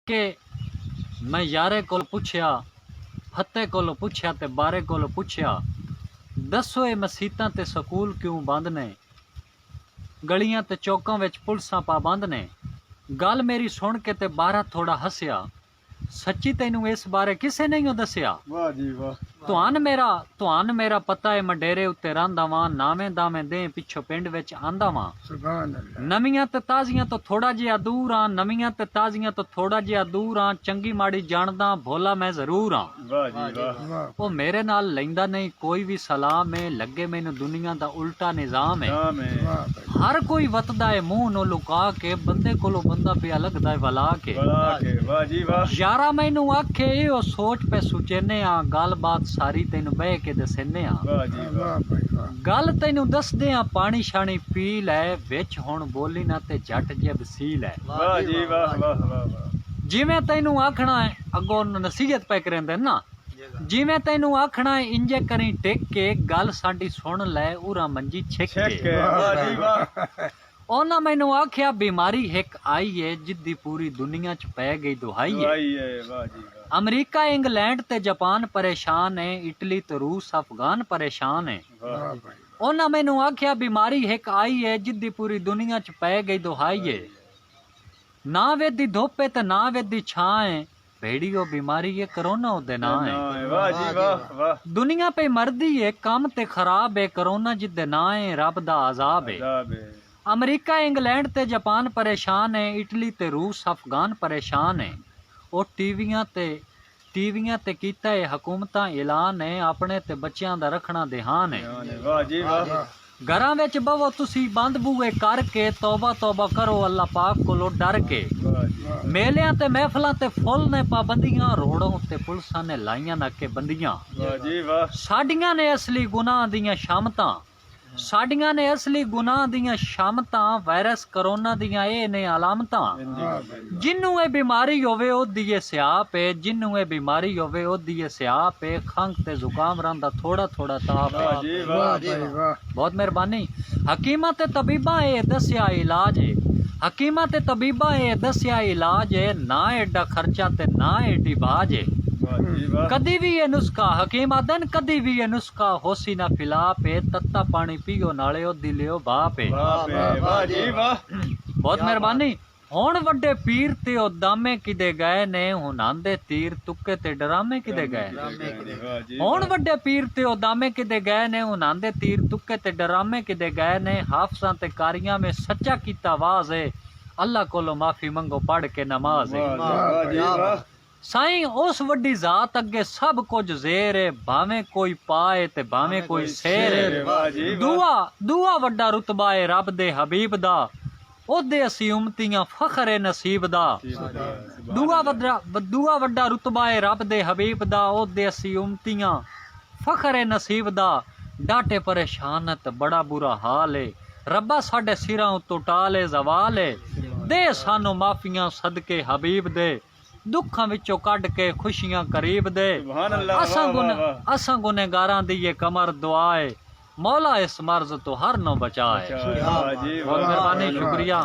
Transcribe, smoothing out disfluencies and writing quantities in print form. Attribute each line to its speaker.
Speaker 1: के मैं यारे को पुछया, फते को पुछया ते बारे को पुछया, दसो ये मसीतां ते स्कूल क्यों बंद ने, गलियां ते चौकां विच पुलिसां पाबंद ने। गल मेरी सुन के ते बारा थोड़ा हसया, सच्ची तैनू इस बारे किसे नहीं दसिया।
Speaker 2: वाह जी वाह।
Speaker 1: तुहान मेरा पता है, मैं डेरे उत्ते रहिंदा वां, नावें दावें दे पिछो पिंड विच आंदा वां।
Speaker 2: सुभान अल्लाह।
Speaker 1: नवियां ते ताजियां तो थोड़ा जिहा दूर आं, नवियां ते ताजियां तो थोड़ा जिहा दूर आं, चंगी माड़ी जानदा भोला मैं जरूर आं।
Speaker 2: वाह जी वाह।
Speaker 1: ओ मेरे नाल लैंदा नहीं कोई भी सलाम है, लगे मैनू दुनिया दा उल्टा निजाम है। हर कोई वतदा है मुंह नो लुका के, बंदे कोलों बंदा पिया लगदा है वला के।
Speaker 2: वाह जी वाह।
Speaker 1: यारा मैनू आखे ओ सोच पे सुचेने आ, गल बात सारी तैनू बह के दसेने आ।
Speaker 2: वाह जी वाह।
Speaker 1: गल तैनू दसदे आ, पानी शानी पी लै, विच हुण बोली ना ते झट जे वसील है।
Speaker 2: वाह जी वाह वाह वाह।
Speaker 1: जिवें तैनू आखना है, अगों नसीहत पे करेंदे ना, जिवें तैनू आखना है इंजे करी टेक के, गल साडी सुन लै उरा मंजी छिक के।
Speaker 2: वाह जी वाह।
Speaker 1: ओना मैनू आख्या बीमारी हिक आई है, जिद्दी पूरी दुनिया च पै गई दुहाई है।
Speaker 2: वाह जी वाह।
Speaker 1: अमरीका इंग्लैंड ते जापान परेशान है, इटली ते रूस अफगान परेशान है। ओना मैनू आख्या बीमारी हिक आई है, जिद्दी पूरी दुनिया च पै गई दुहाई है। ना वेदी धोपे ते ना वेदी छां है, भेड़ी ओ बीमारी है करोना ओदे ना है।
Speaker 2: वाह जी वाह वाह।
Speaker 1: दुनिया पे मरदी है, काम ते खराब है, करोना जिद्दे ना है, रब दा अजाब है। अमरीका इंग्लैंड ते जापान परेशान है, इटली ते रूस अफगान परेशान है। ओ टीवियां ते कीता है हुकूमतां ऐलान है, अपने ते बच्चियां दा रखना ध्यान है।
Speaker 2: वाह जी वाह।
Speaker 1: घरां विच बवो तुसी बंद बूए करके, तौबा तौबा करो अल्लाह पाक कोलों डर के। मेलियां ते महफिलां ते फुल ने पाबंदियां, रोड़ों ते पुलिसां ने लाइयां नाके बंदियां।
Speaker 2: वाह जी वाह।
Speaker 1: साडियां ने असली गुनाह दियां शामतां, साडियां ने असली गुनाह दियां शामतां, वायरस करोना दियां ए ने अलामतां। जिन्नू ए बीमारी होवे ओ दिए स्याप है, जिन्नू ए बीमारी होवे ओ दिए स्याप है, खंघ ते जुकाम रंदा थोड़ा थोड़ा ताप है। बहुत मेहरबानी। हकीमा ते तबीबा ए दस्या इलाज है, हकीमा ते तबीबा ए दस्या इलाज है, ना एडा खर्चा ते ना एडी बाज है। कदी भी ये नुस्खा हकीम आदन, कदी भी ये नुस्खा होसी ना फिला पे, तत्ता पानी पियो नाले ओ दिलियो बाप है।
Speaker 2: वाह जी वाह।
Speaker 1: बहुत मेहरबानी। हुण वड्डे पीर ते ओ दामे किदे गए ने, हुण आंदे तीर तुक्के ते डरामे किदे गए। हुण वड्डे पीर ते ओ दामे किदे गए ने, हुण आंदे तीर तुक्के ते डरामे किदे गए ने। हाफसां ते कारियां में सच्चा कीता वाज है, अल्लाह कोलो माफी मंगो पढ़ के नमाज है। साईं उस वड्डी जात अगे सब कुछ जेर है, भावें कोई पाए ते भावें कोई शेर है। दुआ वड्डा रुतबा है रब दे हबीब दा, ओदे असी उम्मतियां फखर है नसीब दा। दुआ वड्डा रुतबा है रब दे हबीब दा, ओदे असी उम्मतियां फखर है नसीब दा। डाटे परेशान ते बड़ा बुरा हाल है, रब्बा साडे सिरां उत्तों टाले जवाल है। दे सानू माफियां सदके हबीब दे, दुखां विचों कढ के खुशियां करीब दे। असां गुनहगारां दी ये कमर दुआ है, मौला इस मर्ज तो हर नो बचाए। बहुत मेहरबानी, शुक्रिया।